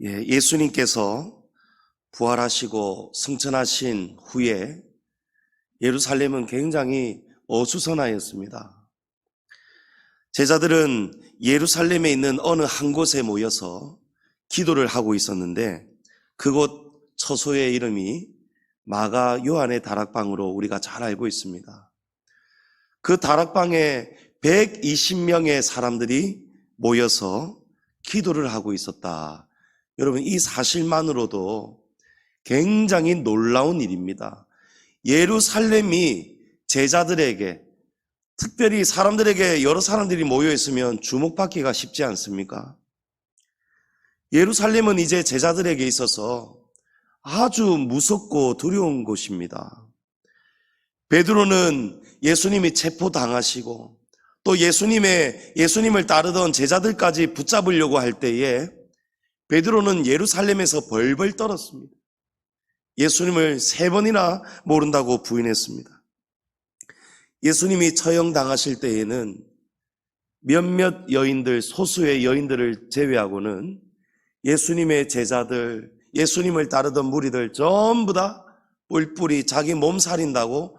예수님께서 부활하시고 승천하신 후에 예루살렘은 굉장히 어수선하였습니다. 제자들은 예루살렘에 있는 어느 한 곳에 모여서 기도를 하고 있었는데 그곳 처소의 이름이 마가 요한의 다락방으로 우리가 잘 알고 있습니다. 그 다락방에 120명의 사람들이 모여서 기도를 하고 있었다. 여러분, 이 사실만으로도 굉장히 놀라운 일입니다. 예루살렘이 제자들에게, 특별히 사람들에게, 여러 사람들이 모여 있으면 주목받기가 쉽지 않습니까? 예루살렘은 이제 제자들에게 있어서 아주 무섭고 두려운 곳입니다. 베드로는 예수님이 체포당하시고 또 예수님을 따르던 제자들까지 붙잡으려고 할 때에 베드로는 예루살렘에서 벌벌 떨었습니다. 예수님을 3번이나 모른다고 부인했습니다. 예수님이 처형당하실 때에는 몇몇 여인들, 소수의 여인들을 제외하고는 예수님의 제자들, 예수님을 따르던 무리들 전부 다 뿔뿔이 자기 몸 살인다고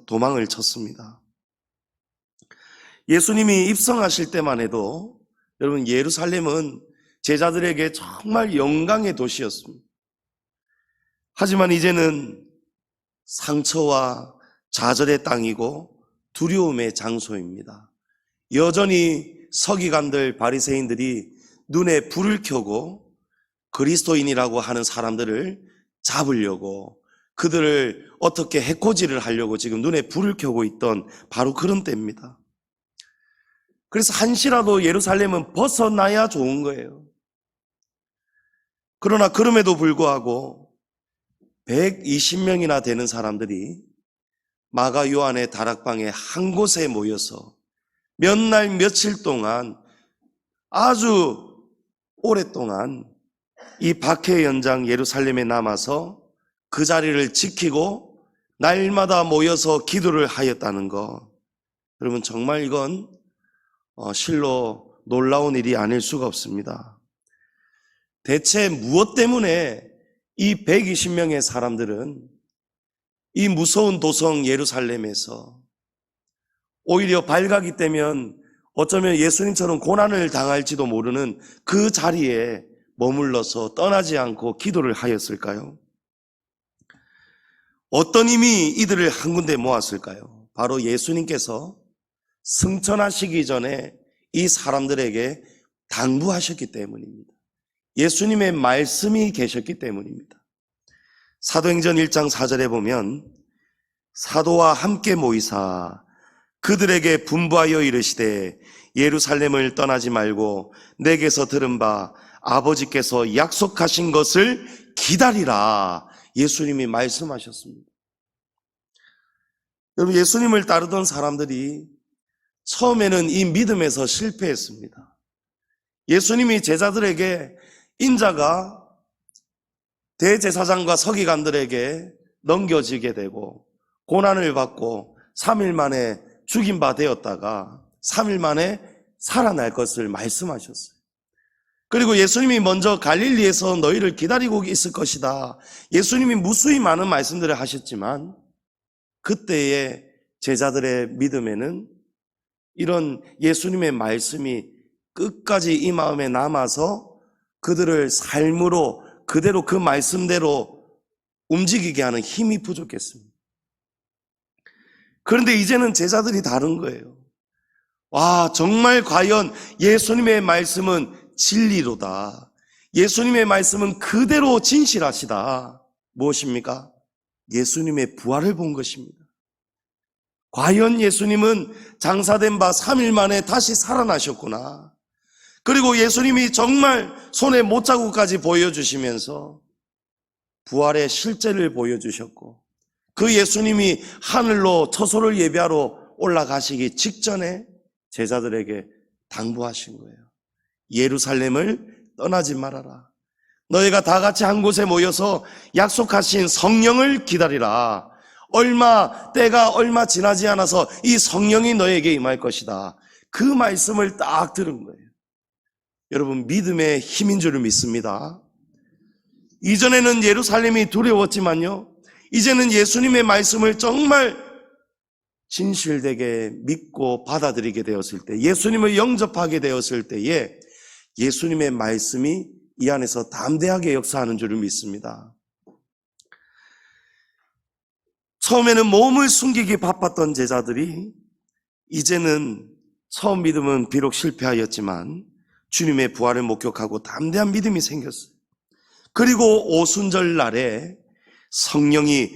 도망을 쳤습니다. 예수님이 입성하실 때만 해도 여러분, 예루살렘은 제자들에게 정말 영광의 도시였습니다. 하지만 이제는 상처와 좌절의 땅이고 두려움의 장소입니다. 여전히 서기관들, 바리새인들이 눈에 불을 켜고 그리스도인이라고 하는 사람들을 잡으려고, 그들을 어떻게 해코지를 하려고 지금 눈에 불을 켜고 있던 바로 그런 때입니다. 그래서 한시라도 예루살렘은 벗어나야 좋은 거예요. 그러나 그럼에도 불구하고 120명이나 되는 사람들이 마가 요한의 다락방에 한 곳에 모여서 몇 날 며칠 동안, 아주 오랫동안 이 박해 연장 예루살렘에 남아서 그 자리를 지키고 날마다 모여서 기도를 하였다는 것, 여러분, 정말 이건 실로 놀라운 일이 아닐 수가 없습니다. 대체 무엇 때문에 이 120명의 사람들은 이 무서운 도성 예루살렘에서 오히려 발각이 되면 어쩌면 예수님처럼 고난을 당할지도 모르는 그 자리에 머물러서 떠나지 않고 기도를 하였을까요? 어떤 힘이 이들을 한 군데 모았을까요? 바로 예수님께서 승천하시기 전에 이 사람들에게 당부하셨기 때문입니다. 예수님의 말씀이 계셨기 때문입니다. 사도행전 1장 4절에 보면 사도와 함께 모이사 그들에게 분부하여 이르시되 예루살렘을 떠나지 말고 내게서 들은 바 아버지께서 약속하신 것을 기다리라. 예수님이 말씀하셨습니다. 여러분, 예수님을 따르던 사람들이 처음에는 이 믿음에서 실패했습니다. 예수님이 제자들에게 인자가 대제사장과 서기관들에게 넘겨지게 되고 고난을 받고 3일 만에 죽인 바 되었다가 3일 만에 살아날 것을 말씀하셨어요. 그리고 예수님이 먼저 갈릴리에서 너희를 기다리고 있을 것이다. 예수님이 무수히 많은 말씀들을 하셨지만 그때의 제자들의 믿음에는 이런 예수님의 말씀이 끝까지 이 마음에 남아서 그들을 삶으로 그대로 그 말씀대로 움직이게 하는 힘이 부족했습니다. 그런데 이제는 제자들이 다른 거예요. 와, 정말 과연 예수님의 말씀은 진리로다. 예수님의 말씀은 그대로 진실하시다. 무엇입니까? 예수님의 부활을 본 것입니다. 과연 예수님은 장사된 바 3일 만에 다시 살아나셨구나. 그리고 예수님이 정말 손에 못자국까지 보여주시면서 부활의 실제를 보여주셨고, 그 예수님이 하늘로 처소를 예배하러 올라가시기 직전에 제자들에게 당부하신 거예요. 예루살렘을 떠나지 말아라. 너희가 다 같이 한 곳에 모여서 약속하신 성령을 기다리라. 때가 얼마 지나지 않아서 이 성령이 너에게 임할 것이다. 그 말씀을 딱 들은 거예요. 여러분, 믿음의 힘인 줄 믿습니다. 이전에는 예루살렘이 두려웠지만요, 이제는 예수님의 말씀을 정말 진실되게 믿고 받아들이게 되었을 때, 예수님을 영접하게 되었을 때에 예수님의 말씀이 이 안에서 담대하게 역사하는 줄을 믿습니다. 처음에는 몸을 숨기기 바빴던 제자들이 이제는 처음 믿음은 비록 실패하였지만 주님의 부활을 목격하고 담대한 믿음이 생겼어요. 그리고 오순절 날에 성령이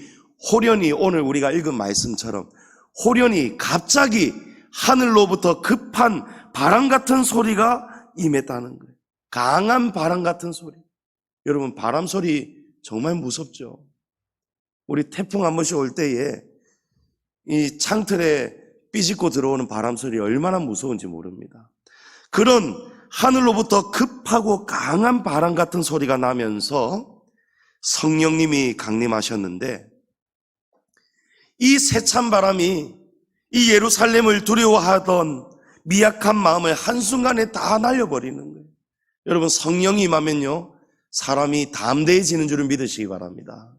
호련히, 오늘 우리가 읽은 말씀처럼 호련히 갑자기 하늘로부터 급한 바람 같은 소리가 임했다는 거예요. 강한 바람 같은 소리. 여러분, 바람 소리 정말 무섭죠. 우리 태풍 한 번씩 올 때에 이 창틀에 삐집고 들어오는 바람 소리 얼마나 무서운지 모릅니다. 그런 하늘로부터 급하고 강한 바람 같은 소리가 나면서 성령님이 강림하셨는데, 이 세찬 바람이 이 예루살렘을 두려워하던 미약한 마음을 한순간에 다 날려버리는 거예요. 여러분, 성령이 임하면요, 사람이 담대해지는 줄을 믿으시기 바랍니다.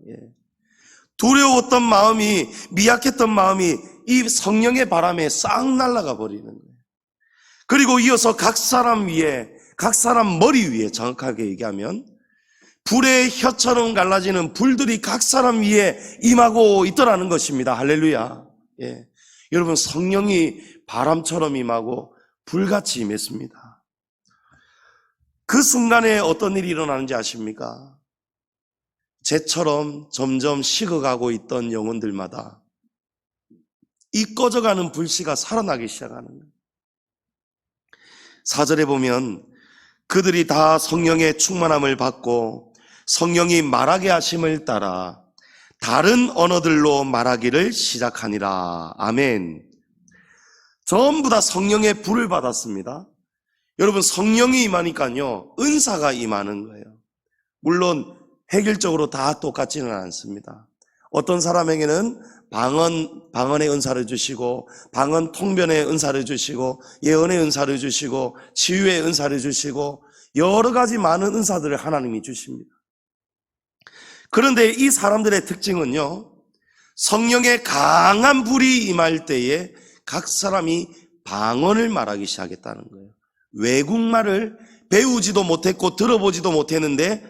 두려웠던 마음이, 미약했던 마음이 이 성령의 바람에 싹 날아가 버리는 거예요. 그리고 이어서 각 사람 위에, 각 사람 머리 위에, 정확하게 얘기하면 불의 혀처럼 갈라지는 불들이 각 사람 위에 임하고 있더라는 것입니다. 할렐루야. 여러분, 성령이 바람처럼 임하고 불같이 임했습니다. 그 순간에 어떤 일이 일어나는지 아십니까? 재처럼 점점 식어가고 있던 영혼들마다 이 꺼져가는 불씨가 살아나기 시작하는 거예요. 4절에 보면 그들이 다 성령의 충만함을 받고 성령이 말하게 하심을 따라 다른 언어들로 말하기를 시작하니라. 아멘. 전부 다 성령의 불을 받았습니다. 여러분, 성령이 임하니까요, 은사가 임하는 거예요. 물론 획일적으로 다 똑같지는 않습니다. 어떤 사람에게는 방언의 은사를 주시고, 방언 통변의 은사를 주시고, 예언의 은사를 주시고, 치유의 은사를 주시고, 여러 가지 많은 은사들을 하나님이 주십니다. 그런데 이 사람들의 특징은요, 성령의 강한 불이 임할 때에 각 사람이 방언을 말하기 시작했다는 거예요. 외국말을 배우지도 못했고 들어보지도 못했는데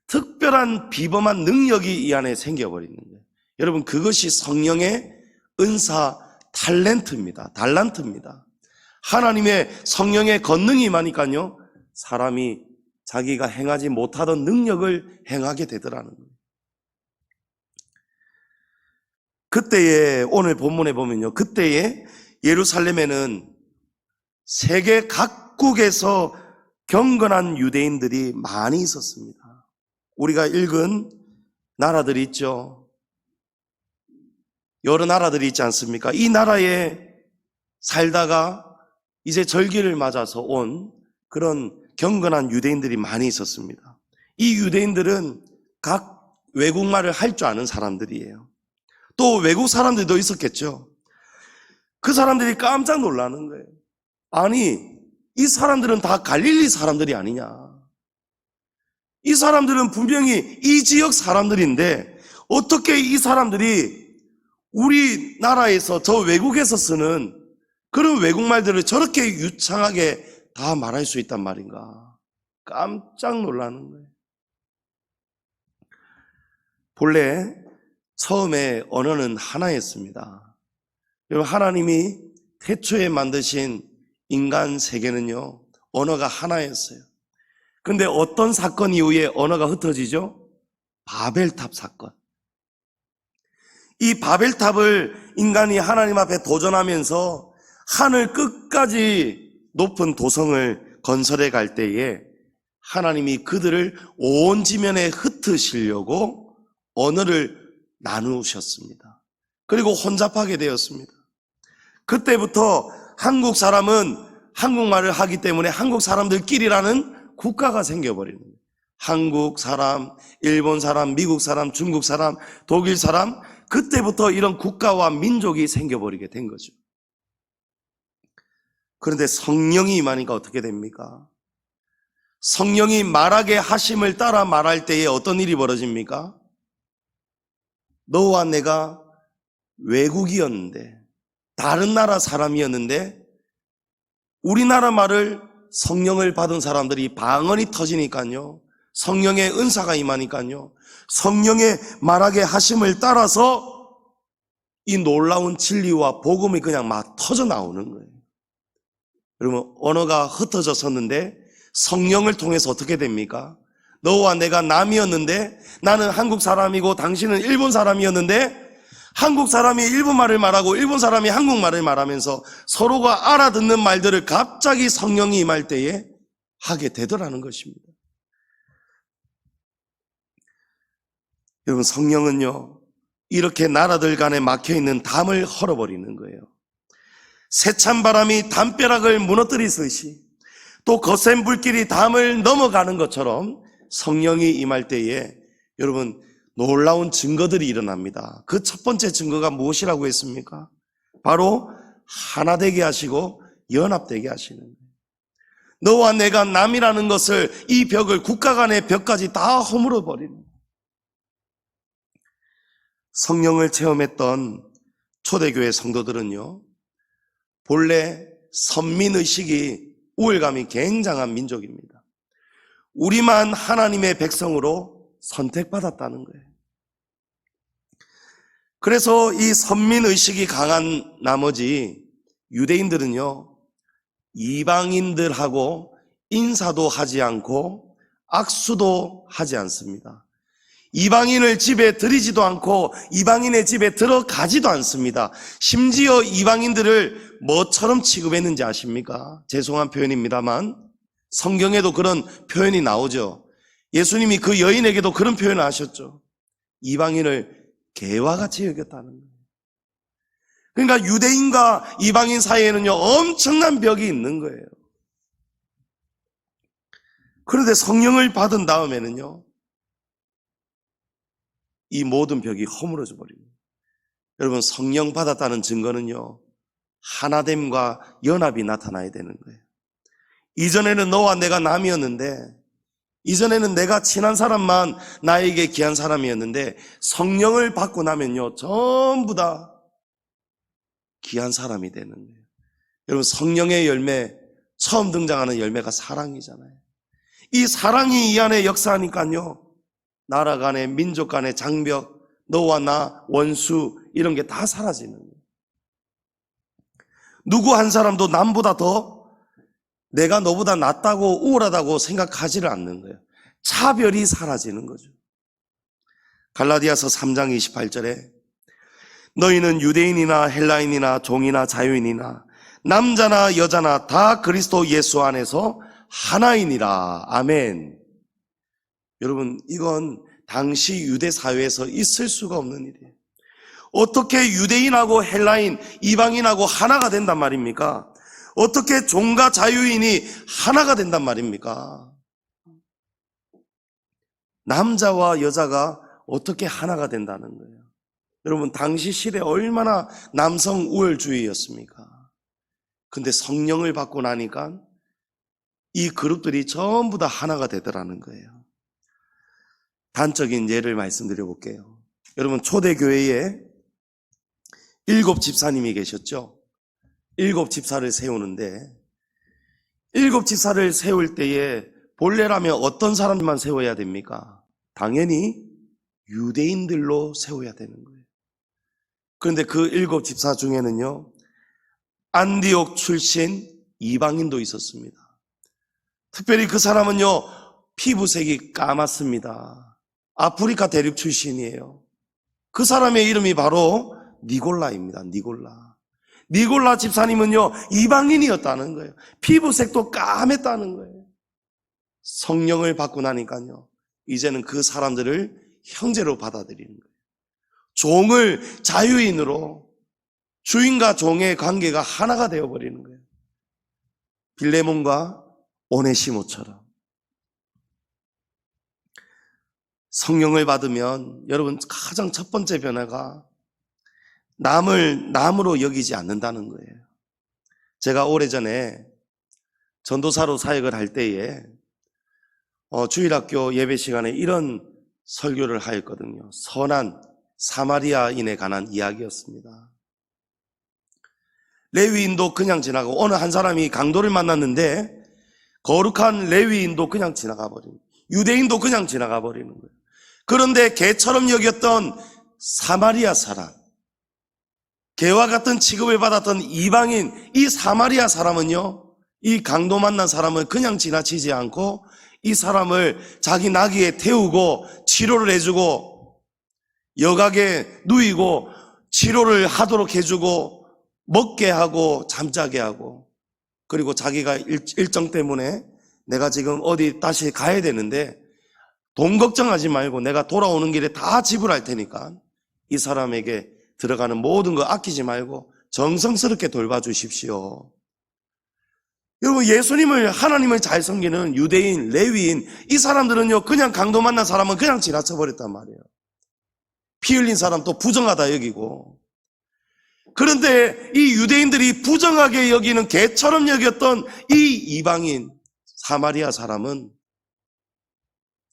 특별한 비범한 능력이 이 안에 생겨버리는 거예요. 여러분, 그것이 성령의 은사 달란트입니다. 하나님의 성령의 권능이 임하니까요, 사람이 자기가 행하지 못하던 능력을 행하게 되더라는 거예요. 그때에, 오늘 본문에 보면요, 그때에 예루살렘에는 세계 각국에서 경건한 유대인들이 많이 있었습니다. 우리가 읽은 나라들이 있죠. 여러 나라들이 있지 않습니까? 이 나라에 살다가 이제 절기를 맞아서 온 그런 경건한 유대인들이 많이 있었습니다. 이 유대인들은 각 외국말을 할 줄 아는 사람들이에요. 또 외국 사람들도 있었겠죠. 그 사람들이 깜짝 놀라는 거예요. 아니, 이 사람들은 다 갈릴리 사람들이 아니냐. 이 사람들은 분명히 이 지역 사람들인데 어떻게 이 사람들이 우리나라에서 저 외국에서 쓰는 그런 외국말들을 저렇게 유창하게 다 말할 수 있단 말인가. 깜짝 놀라는 거예요. 본래 처음에 언어는 하나였습니다. 여러분, 하나님이 태초에 만드신 인간 세계는요, 언어가 하나였어요. 근데 어떤 사건 이후에 언어가 흩어지죠? 바벨탑 사건. 이 바벨탑을 인간이 하나님 앞에 도전하면서 하늘 끝까지 높은 도성을 건설해 갈 때에 하나님이 그들을 온 지면에 흩으시려고 언어를 나누셨습니다. 그리고 혼잡하게 되었습니다. 그때부터 한국 사람은 한국말을 하기 때문에 한국 사람들끼리라는 국가가 생겨버리는 거예요. 한국 사람, 일본 사람, 미국 사람, 중국 사람, 독일 사람, 그때부터 이런 국가와 민족이 생겨버리게 된 거죠. 그런데 성령이 임하니까 어떻게 됩니까? 성령이 말하게 하심을 따라 말할 때에 어떤 일이 벌어집니까? 너와 내가 외국이었는데, 다른 나라 사람이었는데 우리나라 말을 성령을 받은 사람들이 방언이 터지니까요, 성령의 은사가 임하니까요, 성령의 말하게 하심을 따라서 이 놀라운 진리와 복음이 그냥 막 터져 나오는 거예요. 여러분, 언어가 흩어졌었는데 성령을 통해서 어떻게 됩니까? 너와 내가 남이었는데, 나는 한국 사람이고 당신은 일본 사람이었는데, 한국 사람이 일본말을 말하고 일본 사람이 한국말을 말하면서 서로가 알아듣는 말들을 갑자기 성령이 임할 때에 하게 되더라는 것입니다. 여러분, 성령은요, 이렇게 나라들 간에 막혀있는 담을 헐어버리는 거예요. 세찬 바람이 담벼락을 무너뜨리듯이, 또 거센 불길이 담을 넘어가는 것처럼 성령이 임할 때에 여러분, 놀라운 증거들이 일어납니다. 그 첫 번째 증거가 무엇이라고 했습니까? 바로 하나 되게 하시고 연합되게 하시는 거예요. 너와 내가 남이라는 것을, 이 벽을, 국가 간의 벽까지 다 허물어 버리는 거예요. 성령을 체험했던 초대교회 성도들은요, 본래 선민의식이, 우월감이 굉장한 민족입니다. 우리만 하나님의 백성으로 선택받았다는 거예요. 그래서 이 선민의식이 강한 나머지 유대인들은요, 이방인들하고 인사도 하지 않고 악수도 하지 않습니다. 이방인을 집에 들이지도 않고 이방인의 집에 들어가지도 않습니다. 심지어 이방인들을 뭐처럼 취급했는지 아십니까? 죄송한 표현입니다만 성경에도 그런 표현이 나오죠. 예수님이 그 여인에게도 그런 표현을 하셨죠. 이방인을 개와 같이 여겼다는 거예요. 그러니까 유대인과 이방인 사이에는요, 엄청난 벽이 있는 거예요. 그런데 성령을 받은 다음에는요, 이 모든 벽이 허물어져 버립니다. 여러분, 성령 받았다는 증거는요, 하나됨과 연합이 나타나야 되는 거예요. 이전에는 너와 내가 남이었는데, 이전에는 내가 친한 사람만 나에게 귀한 사람이었는데, 성령을 받고 나면요, 전부 다 귀한 사람이 되는 거예요. 여러분, 성령의 열매, 처음 등장하는 열매가 사랑이잖아요. 이 사랑이 이 안에 역사하니까요, 나라 간의, 민족 간의 장벽, 너와 나, 원수, 이런 게 다 사라지는 거예요. 누구 한 사람도 남보다 더 내가 너보다 낫다고 우월하다고 생각하지를 않는 거예요. 차별이 사라지는 거죠. 갈라디아서 3장 28절에 너희는 유대인이나 헬라인이나 종이나 자유인이나 남자나 여자나 다 그리스도 예수 안에서 하나이니라. 아멘. 여러분, 이건 당시 유대 사회에서 있을 수가 없는 일이에요. 어떻게 유대인하고 헬라인, 이방인하고 하나가 된단 말입니까? 어떻게 종과 자유인이 하나가 된단 말입니까? 남자와 여자가 어떻게 하나가 된다는 거예요? 여러분, 당시 시대 얼마나 남성 우월주의였습니까? 근데 성령을 받고 나니까 이 그룹들이 전부 다 하나가 되더라는 거예요. 단적인 예를 말씀드려 볼게요. 여러분, 초대교회에 7 집사님이 계셨죠? 7 집사를 세우는데, 7 집사를 세울 때에 본래라면 어떤 사람만 세워야 됩니까? 당연히 유대인들로 세워야 되는 거예요. 그런데 그 7 집사 중에는요, 안디옥 출신 이방인도 있었습니다. 특별히 그 사람은요, 피부색이 까맣습니다. 아프리카 대륙 출신이에요. 그 사람의 이름이 바로 니골라입니다. 니골라 집사님은요, 이방인이었다는 거예요. 피부색도 까맸다는 거예요. 성령을 받고 나니까요, 이제는 그 사람들을 형제로 받아들이는 거예요. 종을 자유인으로, 주인과 종의 관계가 하나가 되어버리는 거예요. 빌레몬과 오네시모처럼. 성령을 받으면 여러분, 가장 첫 번째 변화가 남을 남으로 여기지 않는다는 거예요. 제가 오래전에 전도사로 사역을 할 때에 주일학교 예배 시간에 이런 설교를 하였거든요. 선한 사마리아인에 관한 이야기였습니다. 레위인도 그냥 지나가고 어느 한 사람이 강도를 만났는데 거룩한 레위인도 그냥 지나가 버리는, 유대인도 그냥 지나가 버리는 거예요. 그런데 개처럼 여겼던 사마리아 사람, 개와 같은 취급을 받았던 이방인, 이 사마리아 사람은요, 이 강도 만난 사람을 그냥 지나치지 않고 이 사람을 자기 나귀에 태우고 치료를 해주고 여각에 누이고 치료를 하도록 해주고 먹게 하고 잠자게 하고, 그리고 자기가 일정 때문에 내가 지금 어디 다시 가야 되는데 돈 걱정하지 말고 내가 돌아오는 길에 다 지불할 테니까 이 사람에게 들어가는 모든 거 아끼지 말고 정성스럽게 돌봐주십시오. 여러분, 예수님을, 하나님을 잘 섬기는 유대인, 레위인, 이 사람들은요, 그냥 강도 만난 사람은 그냥 지나쳐버렸단 말이에요. 피 흘린 사람 또 부정하다 여기고. 그런데 이 유대인들이 부정하게 여기는 개처럼 여겼던 이 이방인 사마리아 사람은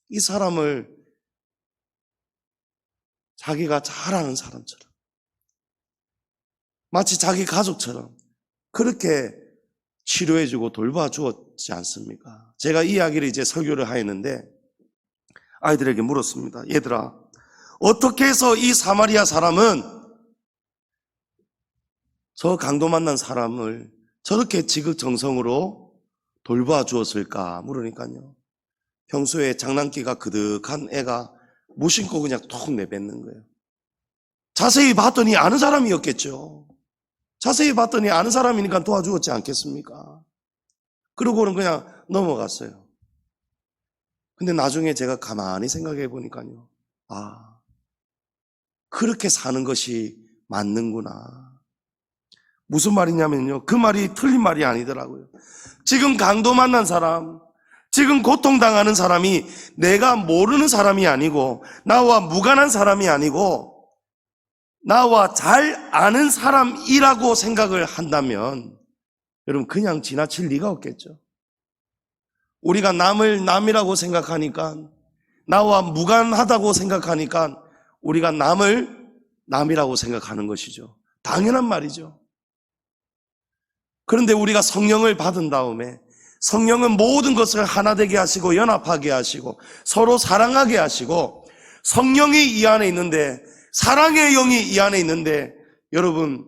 이 사람을 자기가 잘 아는 사람처럼, 마치 자기 가족처럼 그렇게 치료해주고 돌봐주었지 않습니까? 제가 이 이야기를 이제 설교를 하였는데 아이들에게 물었습니다. 얘들아, 어떻게 해서 이 사마리아 사람은 저 강도 만난 사람을 저렇게 지극정성으로 돌봐주었을까 물으니까요, 평소에 장난기가 그득한 애가 무심코 그냥 톡 내뱉는 거예요. 자세히 봤더니 아는 사람이었겠죠. 자세히 봤더니 아는 사람이니까 도와주었지 않겠습니까? 그러고는 그냥 넘어갔어요. 근데 나중에 제가 가만히 생각해 보니까요, 아, 그렇게 사는 것이 맞는구나. 무슨 말이냐면요, 그 말이 틀린 말이 아니더라고요. 지금 강도 만난 사람, 지금 고통당하는 사람이 내가 모르는 사람이 아니고 나와 무관한 사람이 아니고 나와 잘 아는 사람이라고 생각을 한다면 여러분, 그냥 지나칠 리가 없겠죠. 우리가 남을 남이라고 생각하니까, 나와 무관하다고 생각하니까 우리가 남을 남이라고 생각하는 것이죠. 당연한 말이죠. 그런데 우리가 성령을 받은 다음에 성령은 모든 것을 하나 되게 하시고 연합하게 하시고 서로 사랑하게 하시고, 성령이 이 안에 있는데, 사랑의 영이 이 안에 있는데, 여러분,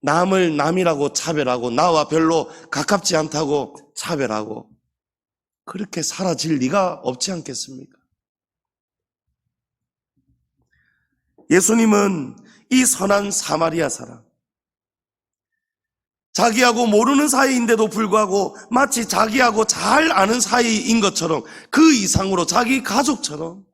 남을 남이라고 차별하고 나와 별로 가깝지 않다고 차별하고 그렇게 사라질 리가 없지 않겠습니까? 예수님은 이 선한 사마리아 사람, 자기하고 모르는 사이인데도 불구하고 마치 자기하고 잘 아는 사이인 것처럼, 그 이상으로 자기 가족처럼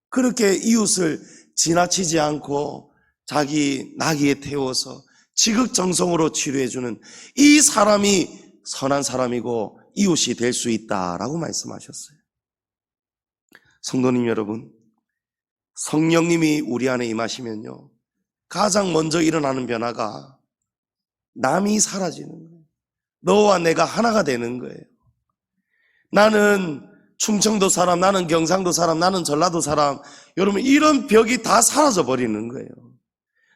그렇게 이웃을 지나치지 않고 자기 나귀에 태워서 지극정성으로 치료해주는 이 사람이 선한 사람이고 이웃이 될 수 있다라고 말씀하셨어요. 성도님 여러분, 성령님이 우리 안에 임하시면요, 가장 먼저 일어나는 변화가 남이 사라지는 거예요. 너와 내가 하나가 되는 거예요. 나는 충청도 사람, 나는 경상도 사람, 나는 전라도 사람, 여러분, 이런 벽이 다 사라져 버리는 거예요.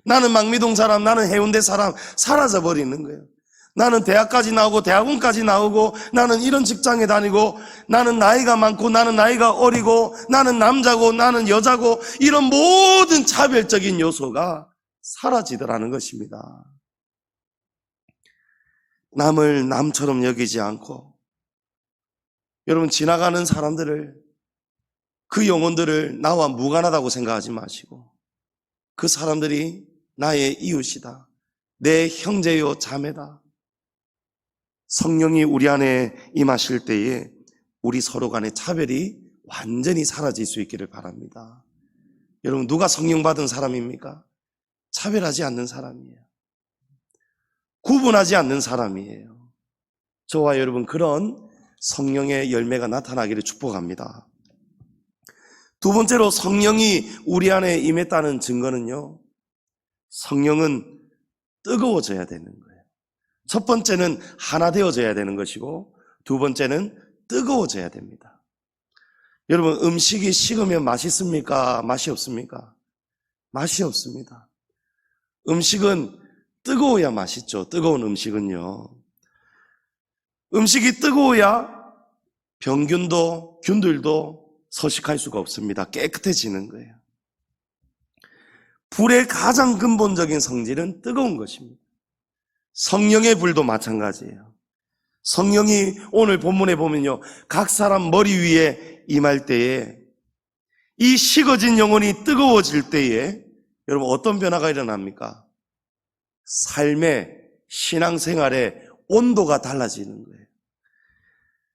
나는 망미동 사람, 나는 해운대 사람, 사라져 버리는 거예요. 나는 대학까지 나오고 대학원까지 나오고 나는 이런 직장에 다니고 나는 나이가 많고 나는 나이가 어리고 나는 남자고 나는 여자고, 이런 모든 차별적인 요소가 사라지더라는 것입니다. 남을 남처럼 여기지 않고, 여러분, 지나가는 사람들을, 그 영혼들을 나와 무관하다고 생각하지 마시고, 그 사람들이 나의 이웃이다, 내 형제요 자매다. 성령이 우리 안에 임하실 때에 우리 서로 간의 차별이 완전히 사라질 수 있기를 바랍니다. 여러분, 누가 성령 받은 사람입니까? 차별하지 않는 사람이에요. 구분하지 않는 사람이에요. 저와 여러분, 그런 성령의 열매가 나타나기를 축복합니다. 두 번째로, 성령이 우리 안에 임했다는 증거는요, 성령은 뜨거워져야 되는 거예요. 첫 번째는 하나 되어져야 되는 것이고, 두 번째는 뜨거워져야 됩니다. 여러분, 음식이 식으면 맛있습니까? 맛이 없습니까? 맛이 없습니다. 음식은 뜨거워야 맛있죠. 뜨거운 음식은요. 음식이 뜨거워야 병균도 균들도 서식할 수가 없습니다. 깨끗해지는 거예요. 불의 가장 근본적인 성질은 뜨거운 것입니다. 성령의 불도 마찬가지예요. 성령이 오늘 본문에 보면요, 각 사람 머리 위에 임할 때에 이 식어진 영혼이 뜨거워질 때에 여러분 어떤 변화가 일어납니까? 삶의 신앙생활의 온도가 달라지는 거예요.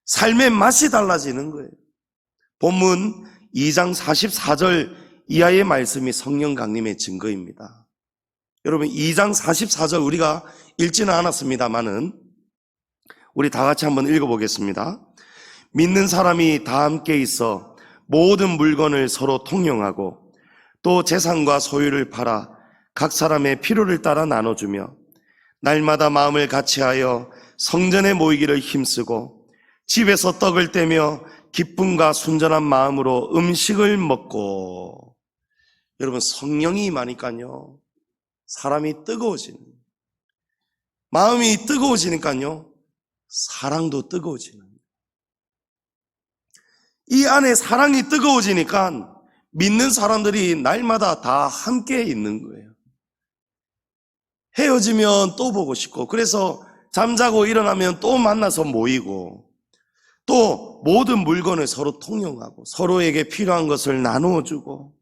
삶의 맛이 달라지는 거예요. 본문 2장 44절 이하의 말씀이 성령 강림의 증거입니다. 여러분 2장 44절 우리가 읽지는 않았습니다만은 우리 다 같이 한번 읽어보겠습니다. 믿는 사람이 다 함께 있어 모든 물건을 서로 통용하고 또 재산과 소유를 팔아 각 사람의 필요를 따라 나눠주며 날마다 마음을 같이하여 성전에 모이기를 힘쓰고 집에서 떡을 떼며 기쁨과 순전한 마음으로 음식을 먹고. 여러분 성령이 임하니까요 사람이 뜨거워지는, 마음이 뜨거워지니까요 사랑도 뜨거워지는, 이 안에 사랑이 뜨거워지니까 믿는 사람들이 날마다 다 함께 있는 거예요. 헤어지면 또 보고 싶고, 그래서 잠자고 일어나면 또 만나서 모이고, 또 모든 물건을 서로 통용하고 서로에게 필요한 것을 나누어주고,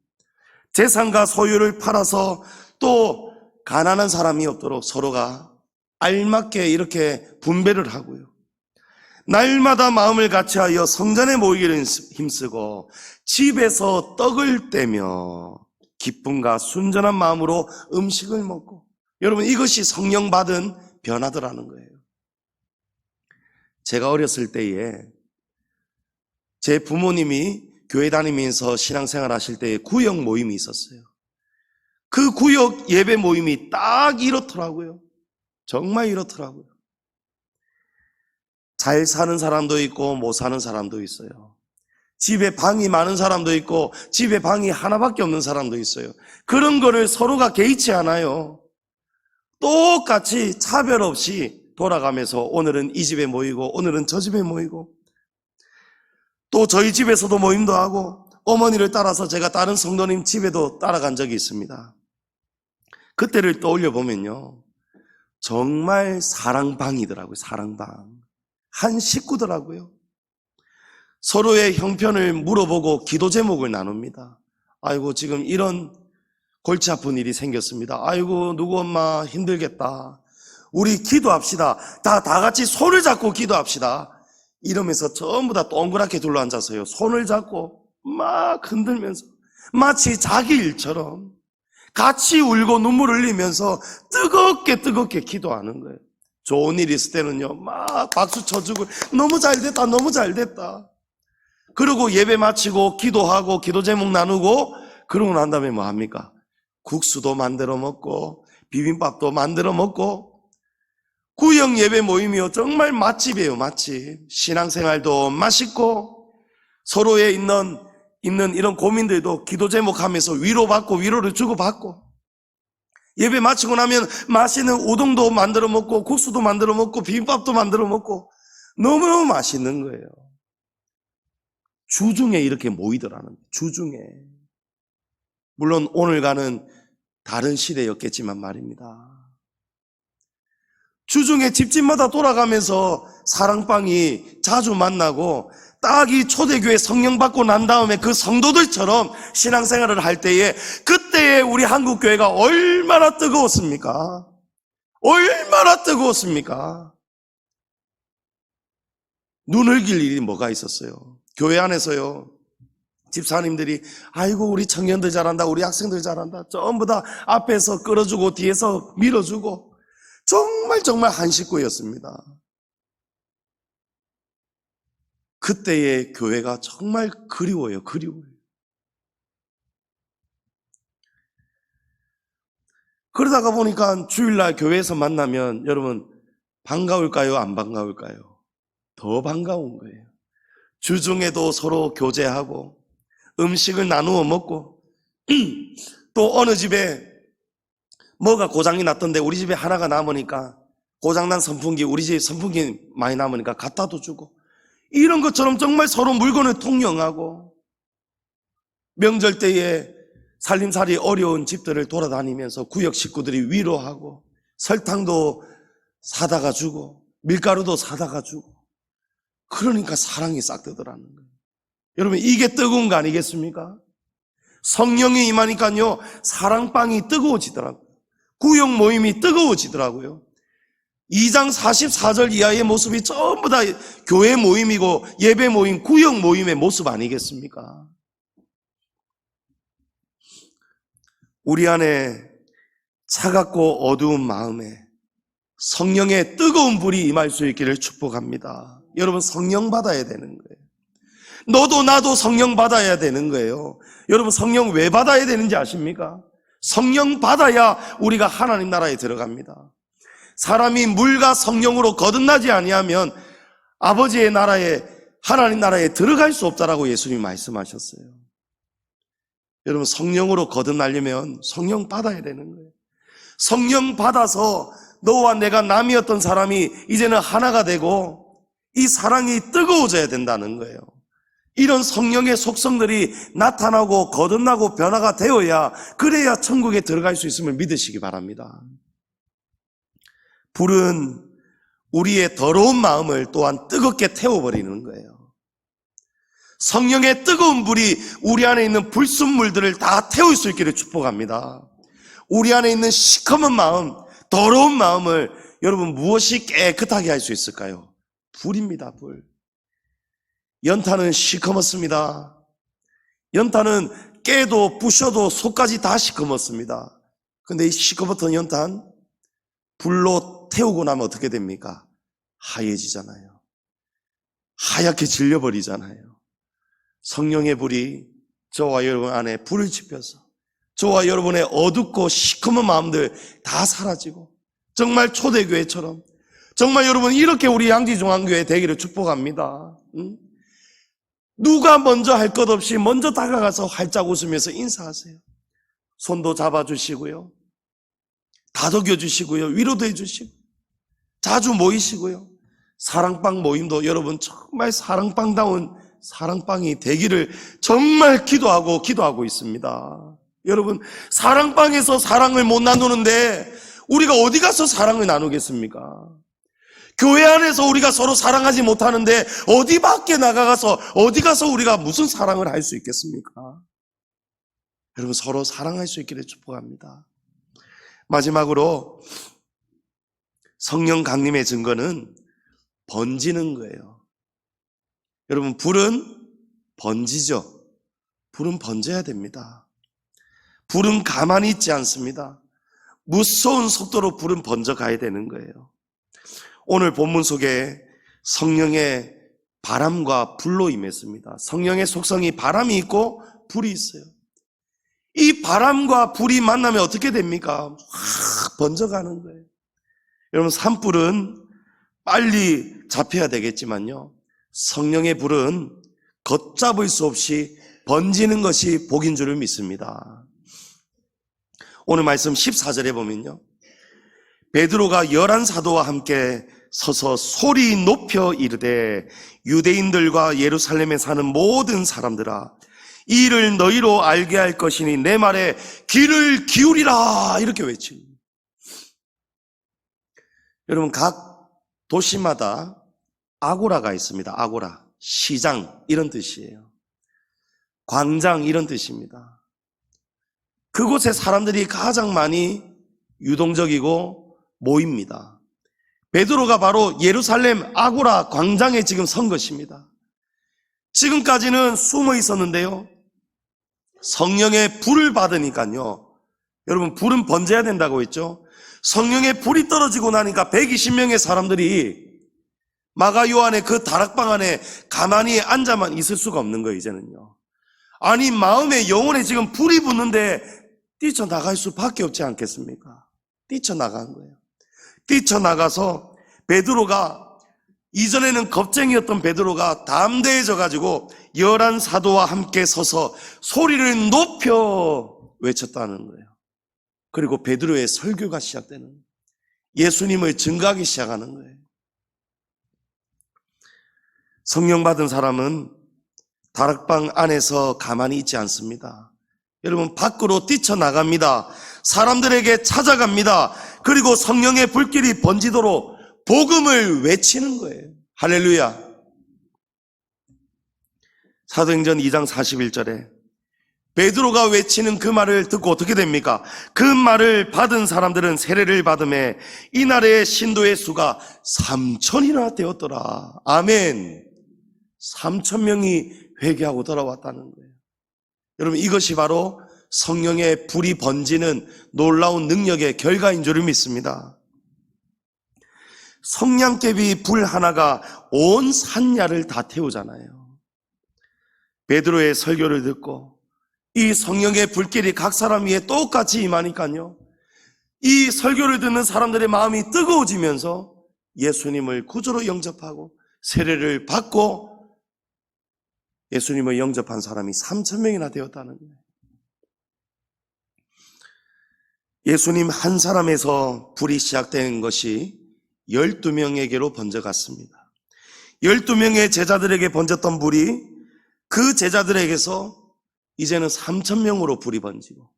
재산과 소유를 팔아서 또 가난한 사람이 없도록 서로가 알맞게 이렇게 분배를 하고요. 날마다 마음을 같이하여 성전에 모이기를 힘쓰고 집에서 떡을 떼며 기쁨과 순전한 마음으로 음식을 먹고. 여러분 이것이 성령 받은 변화더라는 거예요. 제가 어렸을 때에 제 부모님이 교회 다니면서 신앙생활 하실 때에 구역 모임이 있었어요. 그 구역 예배 모임이 딱 이렇더라고요. 정말 이렇더라고요. 잘 사는 사람도 있고 못 사는 사람도 있어요. 집에 방이 많은 사람도 있고 집에 방이 하나밖에 없는 사람도 있어요. 그런 거를 서로가 개의치 않아요. 똑같이 차별 없이 돌아가면서 오늘은 이 집에 모이고 오늘은 저 집에 모이고, 또 저희 집에서도 모임도 하고 어머니를 따라서 제가 다른 성도님 집에도 따라간 적이 있습니다. 그때를 떠올려 보면요 정말 사랑방이더라고요. 사랑방. 한 식구더라고요. 서로의 형편을 물어보고 기도 제목을 나눕니다. 아이고 지금 이런 골치 아픈 일이 생겼습니다. 아이고 누구 엄마 힘들겠다. 우리 기도합시다. 다 같이 손을 잡고 기도합시다. 이러면서 전부 다 동그랗게 둘러앉아서요 손을 잡고 막 흔들면서 마치 자기 일처럼 같이 울고 눈물을 흘리면서 뜨겁게 기도하는 거예요. 좋은 일 있을 때는요 막 박수 쳐주고 너무 잘됐다 너무 잘됐다. 그리고 예배 마치고 기도하고 기도 제목 나누고 그러고 난 다음에 뭐 합니까? 국수도 만들어 먹고 비빔밥도 만들어 먹고. 구역 예배 모임이요 정말 맛집이에요. 맛집. 신앙생활도 맛있고 서로의 있는 이런 고민들도 기도 제목하면서 위로받고 위로를 주고받고, 예배 마치고 나면 맛있는 우동도 만들어 먹고 국수도 만들어 먹고 비빔밥도 만들어 먹고 너무너무 맛있는 거예요. 주중에 이렇게 모이더라는 거예요. 주중에. 물론 오늘과는 다른 시대였겠지만 말입니다. 주중에 집집마다 돌아가면서 사랑방이 자주 만나고 딱 이 초대교회 성령 받고 난 다음에 그 성도들처럼 신앙생활을 할 때에 그때의 우리 한국교회가 얼마나 뜨거웠습니까? 얼마나 뜨거웠습니까? 눈을 길 일이 뭐가 있었어요? 교회 안에서요 집사님들이 아이고 우리 청년들 잘한다 우리 학생들 잘한다 전부 다 앞에서 끌어주고 뒤에서 밀어주고 정말 한 식구였습니다. 그때의 교회가 정말 그리워요. 그러다가 보니까 주일날 교회에서 만나면 여러분 반가울까요? 안 반가울까요? 더 반가운 거예요. 주중에도 서로 교제하고 음식을 나누어 먹고 또 어느 집에 뭐가 고장이 났던데 우리 집에 하나가 남으니까 고장난 선풍기, 우리 집 선풍기 많이 남으니까 갖다도 주고, 이런 것처럼 정말 서로 물건을 통용하고, 명절 때에 살림살이 어려운 집들을 돌아다니면서 구역 식구들이 위로하고, 설탕도 사다가 주고 밀가루도 사다가 주고, 그러니까 사랑이 싹 트더라는 거예요. 여러분, 이게 뜨거운 거 아니겠습니까? 성령이 임하니까요, 사랑방이 뜨거워지더라고요. 구역 모임이 뜨거워지더라고요. 2장 44절 이하의 모습이 전부 다 교회 모임이고 예배 모임, 구역 모임의 모습 아니겠습니까? 우리 안에 차갑고 어두운 마음에 성령의 뜨거운 불이 임할 수 있기를 축복합니다. 여러분, 성령 받아야 되는 거예요. 너도 나도 성령 받아야 되는 거예요. 여러분, 성령 왜 받아야 되는지 아십니까? 성령 받아야 우리가 하나님 나라에 들어갑니다. 사람이 물과 성령으로 거듭나지 아니하면 아버지의 나라에, 하나님 나라에 들어갈 수 없다라고 예수님이 말씀하셨어요. 여러분, 성령으로 거듭나려면 성령 받아야 되는 거예요. 성령 받아서 너와 내가 남이었던 사람이 이제는 하나가 되고 이 사랑이 뜨거워져야 된다는 거예요. 이런 성령의 속성들이 나타나고 거듭나고 변화가 되어야, 그래야 천국에 들어갈 수 있음을 믿으시기 바랍니다. 불은 우리의 더러운 마음을 또한 뜨겁게 태워버리는 거예요. 성령의 뜨거운 불이 우리 안에 있는 불순물들을 다 태울 수 있기를 축복합니다. 우리 안에 있는 시커먼 마음, 더러운 마음을 여러분 무엇이 깨끗하게 할 수 있을까요? 불입니다. 불. 연탄은 시커멓습니다. 연탄은 깨도 부셔도 속까지 다 시커멓습니다. 근데 이 시커멓던 연탄 불로 태우고 나면 어떻게 됩니까? 하얘지잖아요. 하얗게 질려버리잖아요. 성령의 불이 저와 여러분 안에 불을 지펴서 저와 여러분의 어둡고 시커먼 마음들 다 사라지고, 정말 초대교회처럼, 정말 여러분 이렇게 우리 양지중앙교회 되기를 축복합니다. 누가 먼저 할 것 없이 먼저 다가가서 활짝 웃으면서 인사하세요. 손도 잡아주시고요, 다독여 주시고요, 위로도 해주시고, 자주 모이시고요. 사랑방 모임도 여러분 정말 사랑방다운 사랑방이 되기를 정말 기도하고 있습니다. 여러분, 사랑방에서 사랑을 못 나누는데 우리가 어디 가서 사랑을 나누겠습니까? 교회 안에서 우리가 서로 사랑하지 못하는데 어디 밖에 나가서 어디 가서 우리가 무슨 사랑을 할 수 있겠습니까? 여러분, 서로 사랑할 수 있기를 축복합니다. 마지막으로 성령 강림의 증거는 번지는 거예요. 여러분, 불은 번지죠. 불은 번져야 됩니다. 불은 가만히 있지 않습니다. 무서운 속도로 불은 번져가야 되는 거예요. 오늘 본문 속에 성령의 바람과 불로 임했습니다. 성령의 속성이 바람이 있고 불이 있어요. 이 바람과 불이 만나면 어떻게 됩니까? 확 번져가는 거예요. 여러분, 산불은 빨리 잡혀야 되겠지만요, 성령의 불은 걷잡을 수 없이 번지는 것이 복인 줄을 믿습니다. 오늘 말씀 14절에 보면요, 베드로가 11사도와 함께 서서 소리 높여 이르되 유대인들과 예루살렘에 사는 모든 사람들아, 이 일을 너희로 알게 할 것이니 내 말에 귀를 기울이라, 이렇게 외칩니다. 여러분, 각 도시마다 아고라가 있습니다. 아고라, 시장 이런 뜻이에요. 광장 이런 뜻입니다. 그곳에 사람들이 가장 많이 유동적이고 모입니다. 베드로가 바로 예루살렘 아고라 광장에 지금 선 것입니다. 지금까지는 숨어 있었는데요, 성령의 불을 받으니까요, 여러분, 불은 번져야 된다고 했죠. 성령의 불이 떨어지고 나니까 120명의 사람들이 마가 요한의 그 다락방 안에 가만히 앉아만 있을 수가 없는 거예요. 이제는요, 아니 마음에 영혼에 지금 불이 붙는데 뛰쳐나갈 수밖에 없지 않겠습니까? 뛰쳐나간 거예요. 뛰쳐나가서 베드로가 이전에는 겁쟁이였던 베드로가 담대해져 가지고 11 사도와 함께 서서 소리를 높여 외쳤다는 거예요. 그리고 베드로의 설교가 시작되는 거예요. 예수님을 증거하기 시작하는 거예요. 성령 받은 사람은 다락방 안에서 가만히 있지 않습니다. 여러분, 밖으로 뛰쳐나갑니다. 사람들에게 찾아갑니다. 그리고 성령의 불길이 번지도록 복음을 외치는 거예요. 할렐루야. 사도행전 2장 41절에 베드로가 외치는 그 말을 듣고 어떻게 됩니까? 그 말을 받은 사람들은 세례를 받음에 이날의 신도의 수가 3,000이나 되었더라. 아멘. 3,000명이 회개하고 돌아왔다는 거예요. 여러분, 이것이 바로 성령의 불이 번지는 놀라운 능력의 결과인 줄 믿습니다. 성냥개비 불 하나가 온 산야를 다 태우잖아요. 베드로의 설교를 듣고 이 성령의 불길이 각 사람 위에 똑같이 임하니까요, 이 설교를 듣는 사람들의 마음이 뜨거워지면서 예수님을 구주로 영접하고 세례를 받고 예수님을 영접한 사람이 3,000명이나 되었다는 거예요. 예수님 한 사람에서 불이 시작된 것이 12명에게로 번져갔습니다. 12명의 제자들에게 번졌던 불이 그 제자들에게서 이제는 3,000명으로 불이 번지고,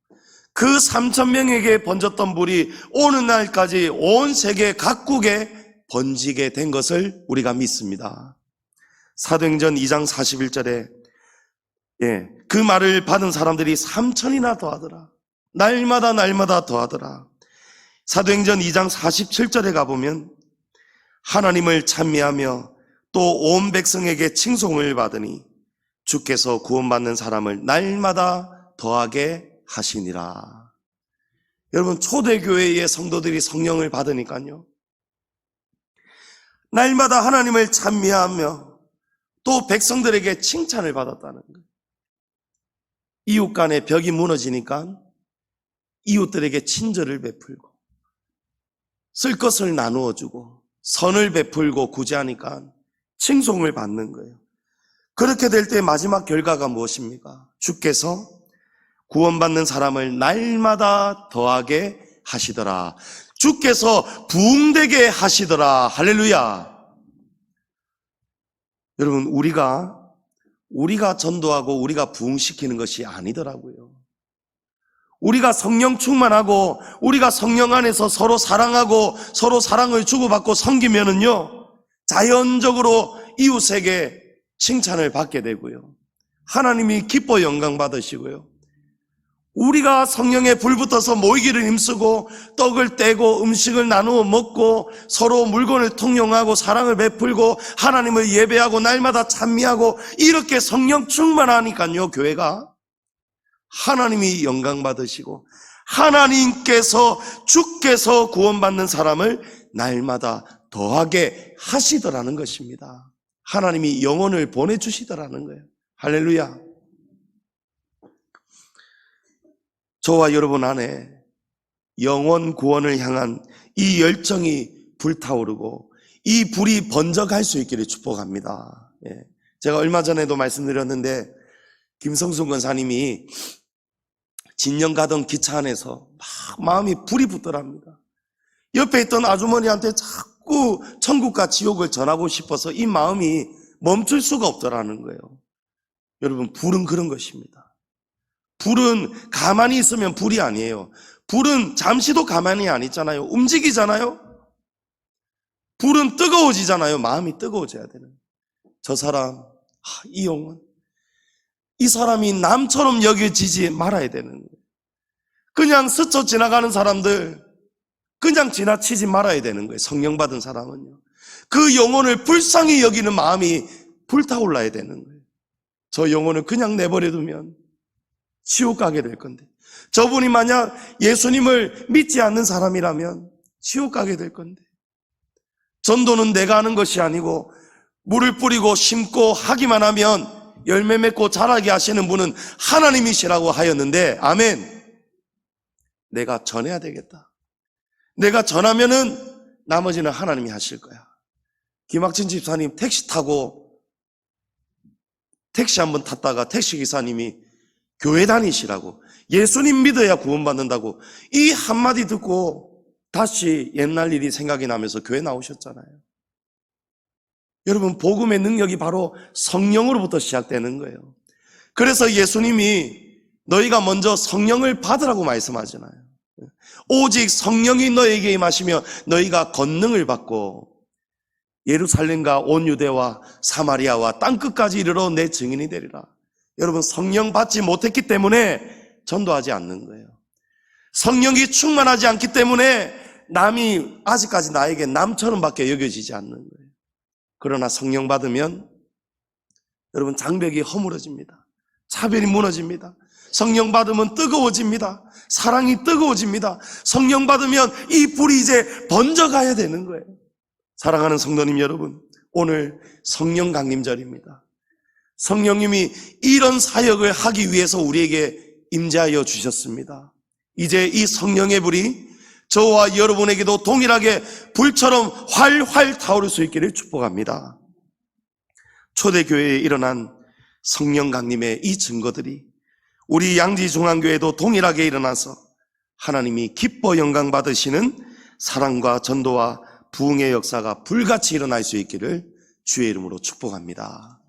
그 3,000명에게 번졌던 불이 오는 날까지 온 세계 각국에 번지게 된 것을 우리가 믿습니다. 사도행전 2장 41절에 그 말을 받은 사람들이 3,000이나 더하더라. 날마다 더하더라. 사도행전 2장 47절에 가보면 하나님을 찬미하며 또 온 백성에게 칭송을 받으니 주께서 구원받는 사람을 날마다 더하게 하시니라. 여러분, 초대교회의 성도들이 성령을 받으니까요, 날마다 하나님을 찬미하며 또 백성들에게 칭찬을 받았다는 거예요. 이웃 간의 벽이 무너지니까 이웃들에게 친절을 베풀고 쓸 것을 나누어 주고 선을 베풀고 구제하니까 칭송을 받는 거예요. 그렇게 될 때 마지막 결과가 무엇입니까? 주께서 구원받는 사람을 날마다 더하게 하시더라. 주께서 부흥되게 하시더라. 할렐루야. 여러분, 우리가 전도하고 우리가 부흥시키는 것이 아니더라고요. 우리가 성령 충만하고 우리가 성령 안에서 서로 사랑하고 서로 사랑을 주고받고 섬기면은요, 자연적으로 이웃에게 칭찬을 받게 되고요, 하나님이 기뻐 영광 받으시고요, 우리가 성령에 불 붙어서 모이기를 힘쓰고 떡을 떼고 음식을 나누어 먹고 서로 물건을 통용하고 사랑을 베풀고 하나님을 예배하고 날마다 찬미하고 이렇게 성령 충만하니까요, 교회가 하나님이 영광 받으시고 하나님께서 주께서 구원받는 사람을 날마다 더하게 하시더라는 것입니다. 하나님이 영혼을 보내주시더라는 거예요. 할렐루야. 저와 여러분 안에 영혼 구원을 향한 이 열정이 불타오르고 이 불이 번져갈 수 있기를 축복합니다. 제가 얼마 전에도 말씀드렸는데 김성순 권사님이 진영 가던 기차 안에서 막 마음이 불이 붙더랍니다. 옆에 있던 아주머니한테 자꾸 천국과 지옥을 전하고 싶어서 이 마음이 멈출 수가 없더라는 거예요. 여러분, 불은 그런 것입니다. 불은 가만히 있으면 불이 아니에요. 불은 잠시도 가만히 안 있잖아요. 움직이잖아요. 불은 뜨거워지잖아요. 마음이 뜨거워져야 되는. 저 사람, 이 영혼, 이 사람이 남처럼 여겨지지 말아야 되는 거예요. 그냥 스쳐 지나가는 사람들 그냥 지나치지 말아야 되는 거예요. 성령 받은 사람은요, 그 영혼을 불쌍히 여기는 마음이 불타올라야 되는 거예요. 저 영혼을 그냥 내버려 두면 지옥 가게 될 건데, 저분이 만약 예수님을 믿지 않는 사람이라면 지옥 가게 될 건데, 전도는 내가 하는 것이 아니고 물을 뿌리고 심고 하기만 하면 열매 맺고 자라게 하시는 분은 하나님이시라고 하였는데, 아멘. 내가 전해야 되겠다. 내가 전하면은 나머지는 하나님이 하실 거야. 김학진 집사님 택시 타고 택시 한번 탔다가 택시 기사님이 교회 다니시라고, 예수님 믿어야 구원받는다고, 이 한마디 듣고 다시 옛날 일이 생각이 나면서 교회 나오셨잖아요. 여러분, 복음의 능력이 바로 성령으로부터 시작되는 거예요. 그래서 예수님이 너희가 먼저 성령을 받으라고 말씀하잖아요. 오직 성령이 너에게 임하시며 너희가 권능을 받고 예루살렘과 온 유대와 사마리아와 땅끝까지 이르러 내 증인이 되리라. 여러분, 성령 받지 못했기 때문에 전도하지 않는 거예요. 성령이 충만하지 않기 때문에 남이 아직까지 나에게 남처럼 밖에 여겨지지 않는 거예요. 그러나 성령 받으면 여러분, 장벽이 허물어집니다. 차별이 무너집니다. 성령 받으면 뜨거워집니다. 사랑이 뜨거워집니다. 성령 받으면 이 불이 이제 번져가야 되는 거예요. 사랑하는 성도님 여러분, 오늘 성령 강림절입니다. 성령님이 이런 사역을 하기 위해서 우리에게 임재하여 주셨습니다. 이제 이 성령의 불이 저와 여러분에게도 동일하게 불처럼 활활 타오를 수 있기를 축복합니다. 초대교회에 일어난 성령 강림의 이 증거들이 우리 양지중앙교회도 동일하게 일어나서 하나님이 기뻐 영광 받으시는 사랑과 전도와 부흥의 역사가 불같이 일어날 수 있기를 주의 이름으로 축복합니다.